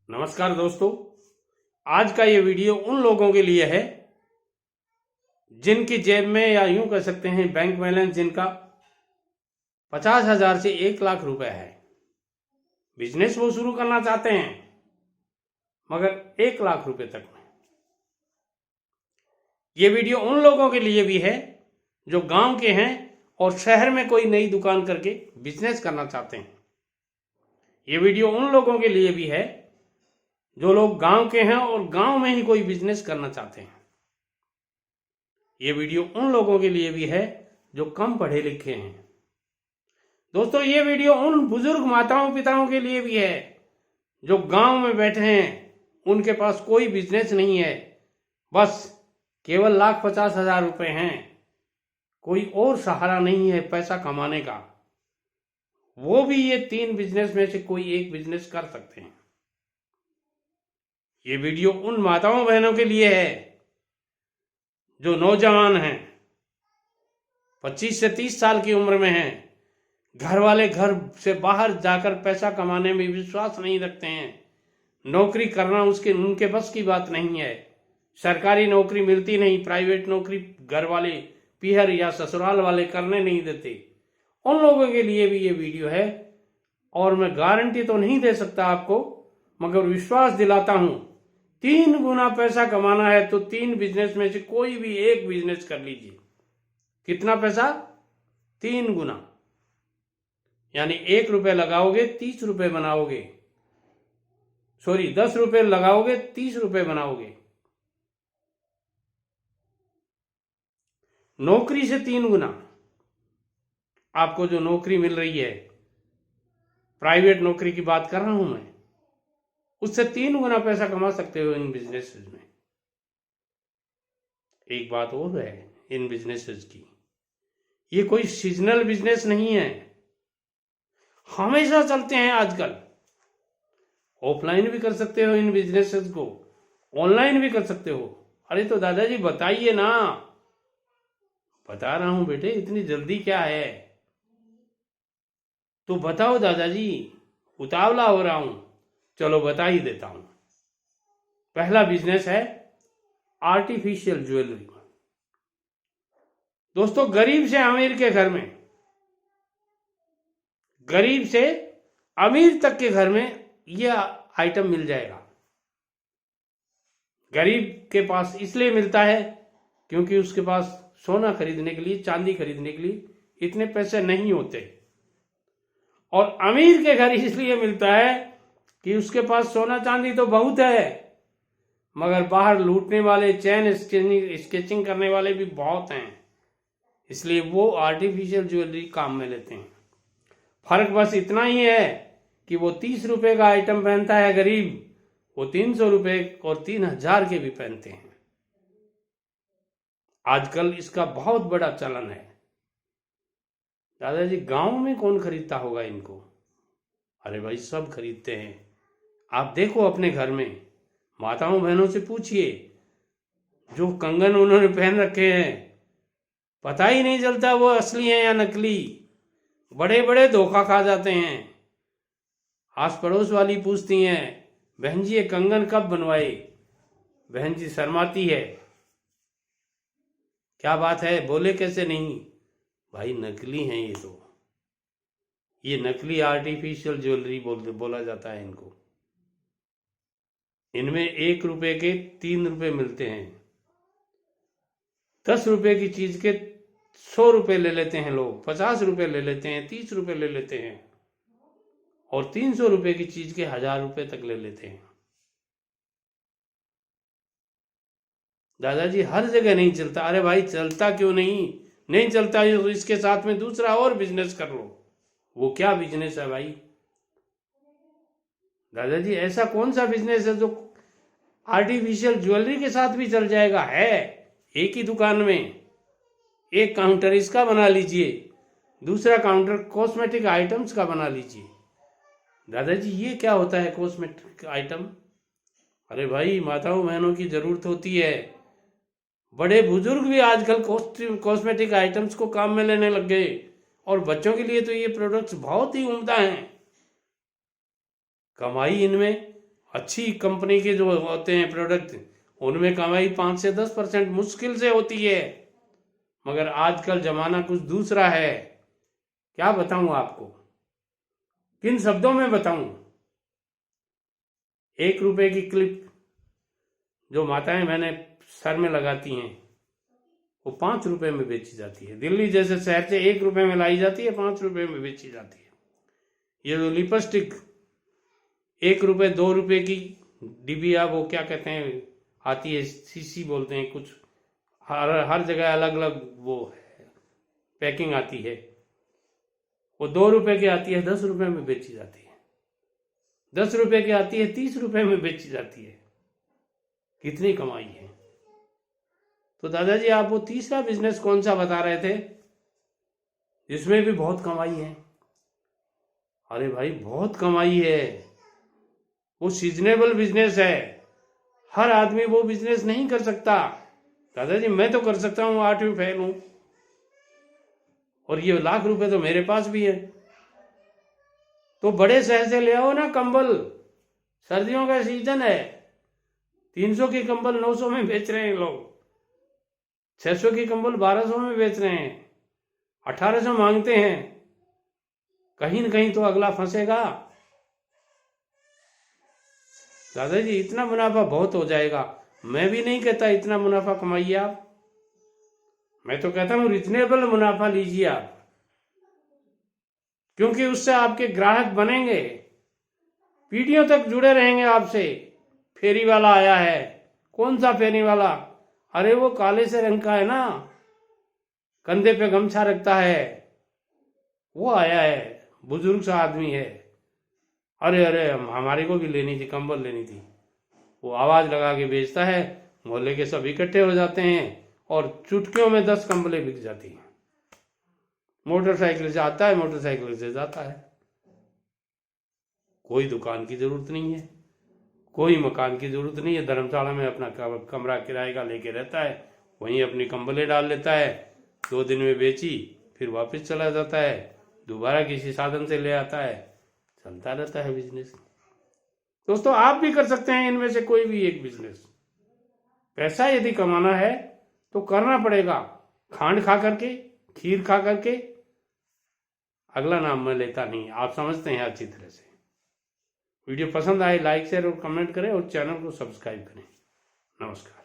नमस्कार दोस्तों, आज का ये वीडियो उन लोगों के लिए है जिनकी जेब में या यूं कह सकते हैं बैंक बैलेंस जिनका 50,000 से 1 लाख रुपए है। बिजनेस वो शुरू करना चाहते हैं मगर 1 लाख रुपए तक में। ये वीडियो उन लोगों के लिए भी है जो गांव के हैं और शहर में कोई नई दुकान करके बिजनेस करना चाहते हैं। ये वीडियो उन लोगों के लिए भी है जो लोग गांव के हैं और गांव में ही कोई बिजनेस करना चाहते हैं। ये वीडियो उन लोगों के लिए भी है जो कम पढ़े लिखे हैं। दोस्तों, ये वीडियो उन बुजुर्ग माताओं पिताओं के लिए भी है जो गांव में बैठे हैं, उनके पास कोई बिजनेस नहीं है, बस केवल 1,50,000 रुपए हैं, कोई और सहारा नहीं है पैसा कमाने का। वो भी ये 3 बिजनेस में से कोई एक बिजनेस कर सकते हैं। ये वीडियो उन माताओं बहनों के लिए है जो नौजवान हैं, 25 से 30 साल की उम्र में हैं, घर वाले घर से बाहर जाकर पैसा कमाने में विश्वास नहीं रखते हैं, नौकरी करना उनके बस की बात नहीं है, सरकारी नौकरी मिलती नहीं, प्राइवेट नौकरी घर वाले पीहर या ससुराल वाले करने नहीं देते। उन लोगों के लिए भी ये वीडियो है और मैं गारंटी तो नहीं दे सकता आपको, मगर विश्वास दिलाता हूं 3 गुना पैसा कमाना है तो 3 बिजनेस में से कोई भी एक बिजनेस कर लीजिए। कितना पैसा? 3 गुना, यानी 1 रुपए लगाओगे 30 रुपए बनाओगे, 10 रुपए लगाओगे 30 रुपए बनाओगे। नौकरी से 3 गुना। आपको जो नौकरी मिल रही है, प्राइवेट नौकरी की बात कर रहा हूं मैं, उससे 3 गुना पैसा कमा सकते हो इन बिजनेसेस में। एक बात और है इन बिजनेसेस की, ये कोई सीजनल बिजनेस नहीं है, हमेशा चलते हैं। आजकल ऑफलाइन भी कर सकते हो इन बिजनेसेस को, ऑनलाइन भी कर सकते हो। अरे तो दादाजी बताइए ना। बता रहा हूं बेटे, इतनी जल्दी क्या है? तो बताओ दादाजी, उतावला हो रहा हूं। चलो बता ही देता हूं। पहला बिजनेस है आर्टिफिशियल ज्वेलरी। दोस्तों, गरीब से अमीर के घर में, गरीब से अमीर तक के घर में यह आइटम मिल जाएगा। गरीब के पास इसलिए मिलता है क्योंकि उसके पास सोना खरीदने के लिए, चांदी खरीदने के लिए इतने पैसे नहीं होते, और अमीर के घर इसलिए मिलता है कि उसके पास सोना चांदी तो बहुत है, मगर बाहर लूटने वाले, चैन स्केचिंग करने वाले भी बहुत हैं, इसलिए वो आर्टिफिशियल ज्वेलरी काम में लेते हैं। फर्क बस इतना ही है कि वो 30 रुपए का आइटम पहनता है गरीब, वो 300 रुपए और 3,000 के भी पहनते हैं। आजकल इसका बहुत बड़ा चलन है। दादाजी, गांव में कौन खरीदता होगा इनको? अरे भाई, सब खरीदते हैं। आप देखो अपने घर में, माताओं बहनों से पूछिए, जो कंगन उन्होंने पहन रखे हैं, पता ही नहीं चलता वो असली हैं या नकली। बड़े बड़े धोखा खा जाते हैं। आस पड़ोस वाली पूछती हैं, बहन जी ये कंगन कब बनवाए? बहन जी शर्माती है, क्या बात है, बोले कैसे नहीं? भाई नकली हैं ये तो, ये नकली आर्टिफिशियल ज्वेलरी बोला जाता है इनको। इनमें 1 रुपए के 3 रुपए मिलते हैं। 10 रुपए की चीज के 100 रुपए ले लेते हैं लोग, 50 रुपए ले लेते हैं, 30 रुपए ले लेते हैं, और 300 रुपए की चीज के 1,000 रुपए तक ले लेते हैं। दादाजी हर जगह नहीं चलता। अरे भाई, चलता क्यों नहीं चलता तो इसके साथ में दूसरा और बिजनेस कर लो। वो क्या बिजनेस है भाई? दादाजी ऐसा कौन सा बिजनेस है जो आर्टिफिशियल ज्वेलरी के साथ भी चल जाएगा? है एक ही दुकान में, एक काउंटर इसका बना लीजिए, दूसरा काउंटर कॉस्मेटिक आइटम्स का बना लीजिए। दादाजी ये क्या होता है कॉस्मेटिक आइटम? अरे भाई, माताओं बहनों की जरूरत होती है, बड़े बुजुर्ग भी आजकल कॉस्मेटिक आइटम्स को काम में लेने लग गए, और बच्चों के लिए तो ये प्रोडक्ट्स बहुत ही उम्दा हैं। कमाई इनमें अच्छी कंपनी के जो होते हैं प्रोडक्ट, उनमें कमाई 5 से 10% मुश्किल से होती है। मगर आजकल जमाना कुछ दूसरा है। क्या बताऊं आपको, किन शब्दों में बताऊं। 1 रुपए की क्लिप जो माताएं मैंने सर में लगाती हैं, वो 5 रुपए में बेची जाती है। दिल्ली जैसे शहर से 1 रुपए में लाई जाती है, 5 रुपए में बेची जाती है। ये जो लिपस्टिक 1 रुपए 2 रुपए की डिबिया, वो क्या कहते हैं, आती है, सीसी बोलते हैं कुछ, हर जगह अलग अलग वो है, पैकिंग आती है। वो 2 रुपए की आती है, 10 रुपए में बेची जाती है। 10 रुपए की आती है, 30 रुपए में बेची जाती है। कितनी कमाई है। तो दादाजी आप वो तीसरा बिजनेस कौन सा बता रहे थे जिसमें भी बहुत कमाई है? अरे भाई बहुत कमाई है। वो सीजनेबल बिजनेस है, हर आदमी वो बिजनेस नहीं कर सकता। दादाजी मैं तो कर सकता हूँ, 8वीं फेल हूं, और ये लाख रुपए तो मेरे पास भी है। तो बड़े शहर से ले आओ ना कंबल, सर्दियों का सीजन है। 300 की कंबल 900 में बेच रहे हैं लोग, 600 की कंबल 1200 में बेच रहे हैं, 1800 मांगते हैं। कहीं न कहीं तो अगला फंसेगा। दादाजी इतना मुनाफा बहुत हो जाएगा। मैं भी नहीं कहता इतना मुनाफा कमाइए आप, मैं तो कहता हूं रिजनेबल मुनाफा लीजिए आप, क्योंकि उससे आपके ग्राहक बनेंगे, पीढ़ियों तक जुड़े रहेंगे आपसे। फेरी वाला आया है, कौन सा फेरी वाला? अरे वो काले से रंग का है ना, कंधे पे गमछा रखता है, वो आया है, बुजुर्ग सा आदमी है। अरे अरे हमारे को भी लेनी थी, कंबल लेनी थी। वो आवाज लगा के बेचता है, मोहल्ले के सब इकट्ठे हो जाते हैं और चुटकियों में 10 कंबलें बिक जाती हैं। मोटरसाइकिल से आता है, मोटरसाइकिल से जाता है। कोई दुकान की जरूरत नहीं है, कोई मकान की जरूरत नहीं है। धर्मशाला में अपना कमरा किराए का लेके रहता है, वहीं अपनी कंबलें डाल लेता है। 2 दिन में बेची, फिर वापस चला जाता है, दोबारा किसी साधन से ले आता है, चलता रहता है बिजनेस। दोस्तों आप भी कर सकते हैं इनमें से कोई भी एक बिजनेस। पैसा यदि कमाना है तो करना पड़ेगा, खांड खा करके, खीर खा करके। अगला नाम मैं लेता नहीं, आप समझते हैं अच्छी तरह से। वीडियो पसंद आए लाइक शेयर और कमेंट करें और चैनल को सब्सक्राइब करें। नमस्कार।